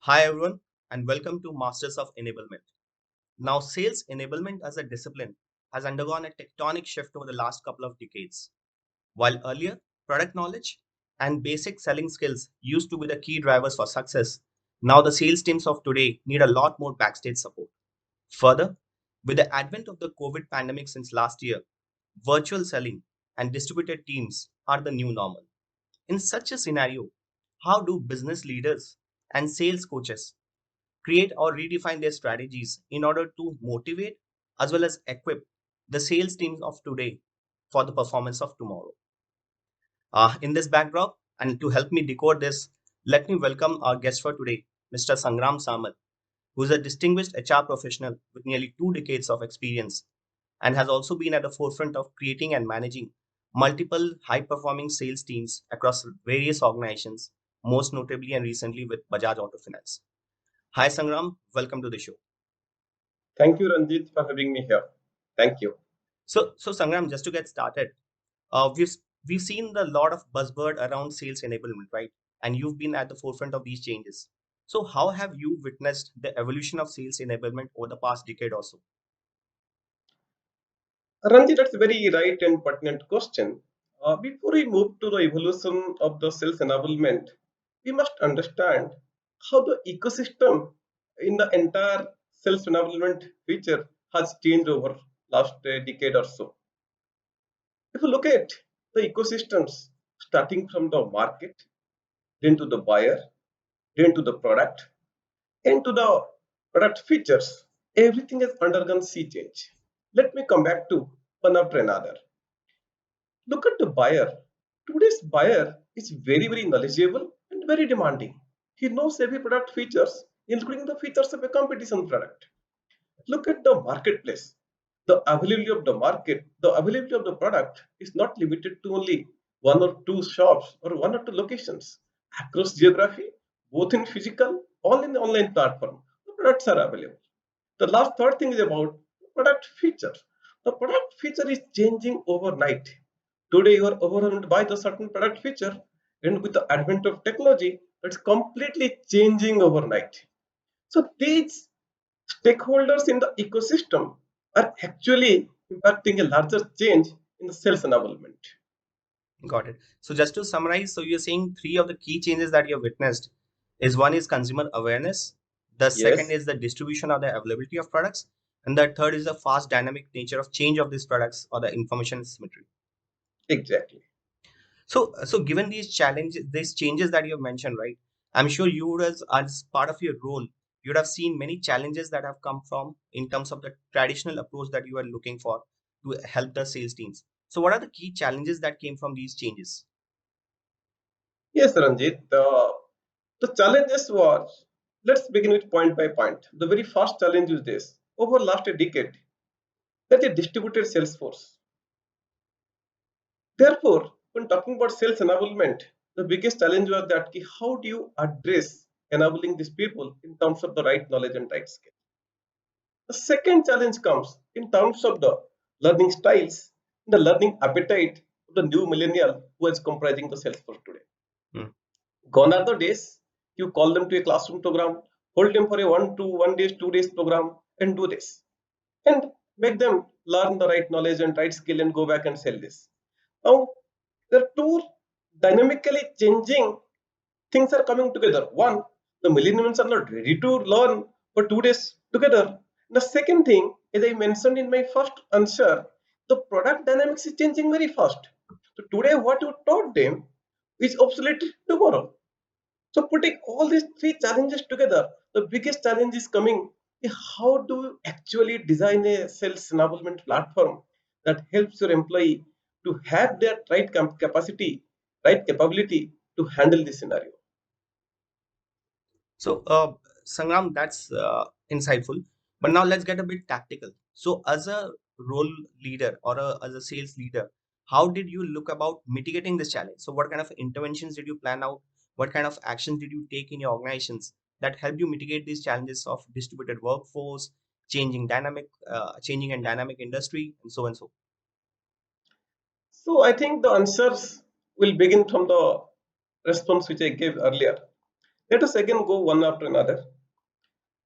Hi, everyone, and welcome to Masters of Enablement. Now, sales enablement as a discipline has undergone a tectonic shift over the last couple of decades. While earlier, product knowledge and basic selling skills used to be the key drivers for success, now the sales teams of today need a lot more backstage support. Further, with the advent of the COVID pandemic since last year, virtual selling and distributed teams are the new normal. In such a scenario, how do business leaders and sales coaches create or redefine their strategies in order to motivate as well as equip the sales teams of today for the performance of tomorrow? In this backdrop, and to help me decode this, let me welcome our guest for today, Mr. Sangram Samal, who is a distinguished HR professional with nearly 2 decades of experience and has also been at the forefront of creating and managing multiple high performing sales teams across various organizations, most notably and recently with Bajaj Auto Finance. Hi, Sangram. Welcome to the show. Thank you, Ranjit, for having me here. Thank you. So Sangram, just to get started, we've seen a lot of buzzword around sales enablement, right? And you've been at the forefront of these changes. So how have you witnessed the evolution of sales enablement over the past decade or so? Ranjit, that's a very right and pertinent question. Before we move to the evolution of the sales enablement, we must understand how the ecosystem in the entire sales enablement feature has changed over last decade or so. If you look at the ecosystems starting from the market, then to the buyer, then to the product, and to the product features, everything has undergone sea change. Let me come back to one after another. Look at the buyer. Today's buyer is very knowledgeable and very demanding. He knows every product features, including the features of a competition product. Look at the marketplace. The availability of the product is not limited to only one or two shops or one or two locations. Across geography, both in physical or in the online platform, the products are available. The last third thing is about product feature. The product feature is changing overnight. Today you are overwhelmed by the certain product feature, and with the advent of technology, it's completely changing overnight. So these stakeholders in the ecosystem are actually impacting a larger change in the sales enablement. Got it. So just to summarize, so you're saying three of the key changes that you have witnessed is one is consumer awareness, the second Yes, is the distribution or the availability of products, and the third is the fast dynamic nature of change of these products or the information symmetry. exactly. So given these challenges, these changes that you have mentioned, right? I'm sure you would, as part of your role, you would have seen many challenges that have come from in terms of the traditional approach that you are looking for to help the sales teams. So, what are the key challenges that came from these changes? Yes, Ranjit. The challenges was, let's begin with point by point. The very first challenge is this. Over last a decade, that a distributed sales force. Therefore, when talking about sales enablement, the biggest challenge was that how do you address enabling these people in terms of the right knowledge and right skill. The second challenge comes in terms of the learning styles, the learning appetite of the new millennial who is comprising the sales force today. Hmm. Gone are the days you call them to a classroom program, hold them for a 1 to 1 days, 2 days program, and do this. And make them learn the right knowledge and right skill and go back and sell this. Now, there are two dynamically changing things are coming together. One, the millennials are not ready to learn for 2 days together. The second thing, as I mentioned in my first answer, the product dynamics is changing very fast. So today, what you taught them is obsolete tomorrow. So putting all these three challenges together, the biggest challenge is coming. How do you actually design a sales enablement platform that helps your employee to have their right capacity, right capability to handle this scenario? So, Sangram, that's insightful. But now let's get a bit tactical. So, as a role leader or as a sales leader, how did you look about mitigating this challenge? So, what kind of interventions did you plan out? What kind of actions did you take in your organizations that help you mitigate these challenges of distributed workforce, changing and dynamic industry, and so and so? So I think the answers will begin from the response which I gave earlier. Let us again go one after another.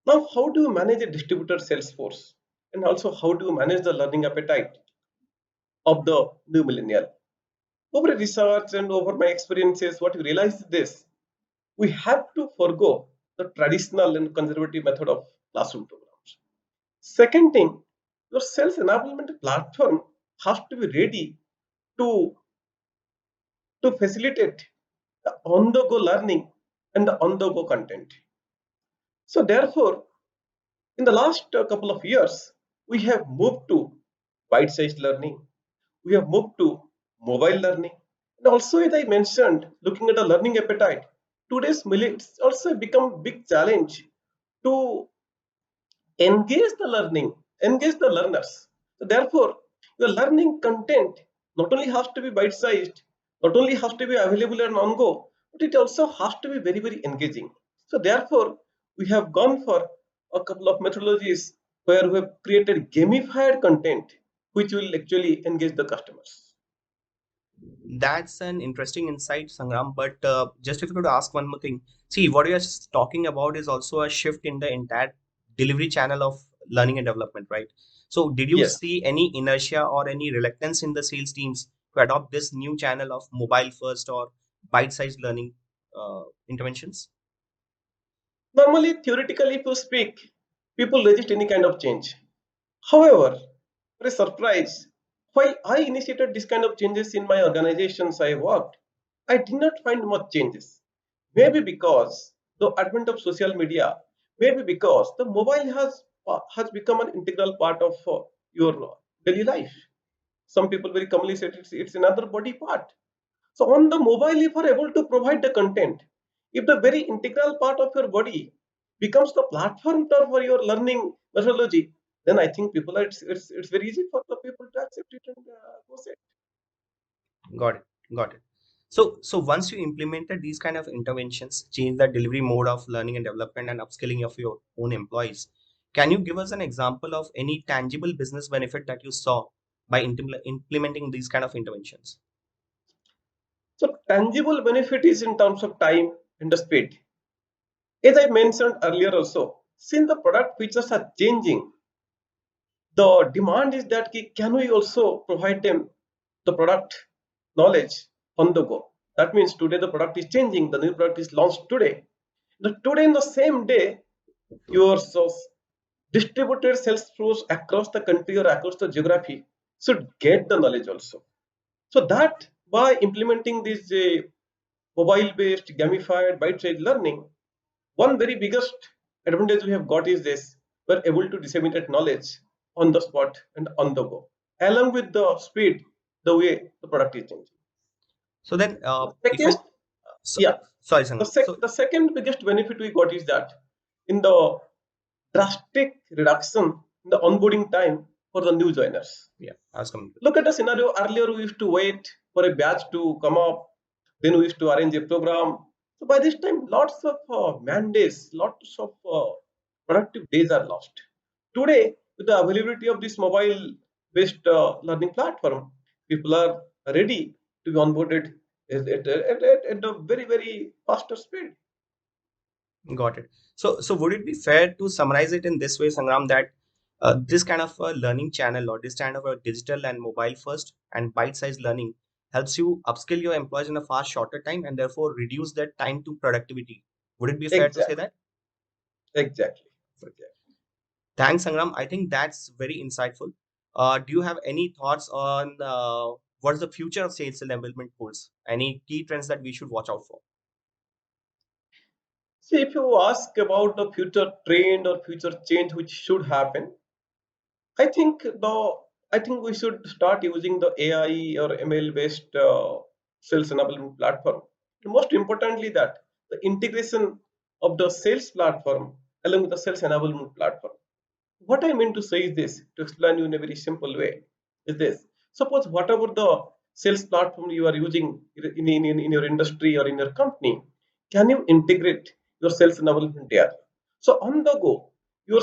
Now, how do you manage a distributed sales force? And also, how do you manage the learning appetite of the new millennial? Over research and over my experiences, what you realize is this: we have to forego the traditional and conservative method of classroom programs. Second thing, your sales enablement platform has to be ready to, to facilitate the on-the-go learning and the on-the-go content. So therefore, in the last couple of years, we have moved to bite-sized learning. We have moved to mobile learning. And also, as I mentioned, looking at the learning appetite, today's it's also become a big challenge to engage the learning, engage the learners. So therefore, your learning content not only has to be bite-sized, not only has to be available and on-go, but it also has to be very, very engaging. So therefore, we have gone for a couple of methodologies where we have created gamified content which will actually engage the customers. That's an interesting insight, Sangram. But just if you could ask one more thing, see, what you're talking about is also a shift in the entire delivery channel of learning and development, right? So, did you Yes. see any inertia or any reluctance in the sales teams to adopt this new channel of mobile first or bite-sized learning interventions? Normally, theoretically, if you speak, people resist any kind of change. However, for a surprise, while I initiated this kind of changes in my organizations I worked, I did not find much changes. Maybe because the advent of social media, maybe because the mobile has become an integral part of your daily life. Some people very commonly say it's another body part. So on the mobile, if you are able to provide the content, if the very integral part of your body becomes the platform for your learning methodology, then I think people are, it's very easy for the people to accept it and go say. Got it. Got it. So once you implemented these kind of interventions, change the delivery mode of learning and development and upskilling of your own employees, can you give us an example of any tangible business benefit that you saw by implementing these kind of interventions? So tangible benefit is in terms of time and the speed. As I mentioned earlier also, since the product features are changing, the demand is that can we also provide them the product knowledge on the go. That means today the product is changing, the new product is launched today. Today in the same day, your distributed sales force across the country or across the geography should get the knowledge also. So that by implementing this mobile-based gamified bite-sized learning, one very biggest advantage we have got is this: we're able to disseminate knowledge on the spot and on the go, along with the speed, the way the product is changing. So then, The if second, you, so, yeah, sorry, Sangram. So the second biggest benefit we got is that in the drastic reduction in the onboarding time for the new joiners. yeah, I was coming to Look at the scenario earlier, we used to wait for a batch to come up, then we used to arrange a program. So by this time, lots of man days, lots of productive days are lost. Today, with the availability of this mobile based learning platform, people are ready to be onboarded at a very, very faster speed. got it. So would it be fair to summarize it in this way, Sangram, that this kind of a learning channel or this kind of a digital and mobile first and bite-sized learning helps you upskill your employees in a far shorter time and therefore reduce that time to productivity. Would it be fair to say Exactly, that? exactly, exactly. Thanks, Sangram. I think that's very insightful. Do you have any thoughts on what's the future of sales enablement holds? Any key trends that we should watch out for? See, if you ask about the future trend or future change which should happen, I think I think we should start using the AI or ML based sales enablement platform. Most importantly, that the integration of the sales platform along with the sales enablement platform. What I mean to say is this, to explain you in a very simple way, is this. Suppose whatever the sales platform you are using in your industry or in your company, can you integrate your sales enablement there? So on the go, your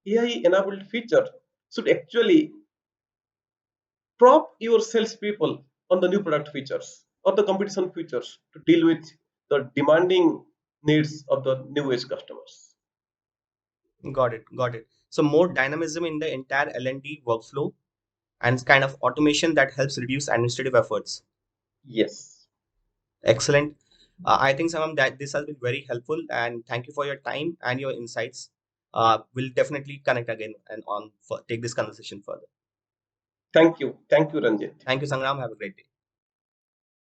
AI enabled feature should actually prop your salespeople on the new product features or the competition features to deal with the demanding needs of the new age customers. Got it. Got it. So more dynamism in the entire L&D workflow and kind of automation that helps reduce administrative efforts. Yes. Excellent. I think, Samam, that this has been very helpful, and thank you for your time and your insights. We'll definitely connect again and take this conversation further. Thank you. Thank you, Ranjit. Thank you, Sangram. Have a great day.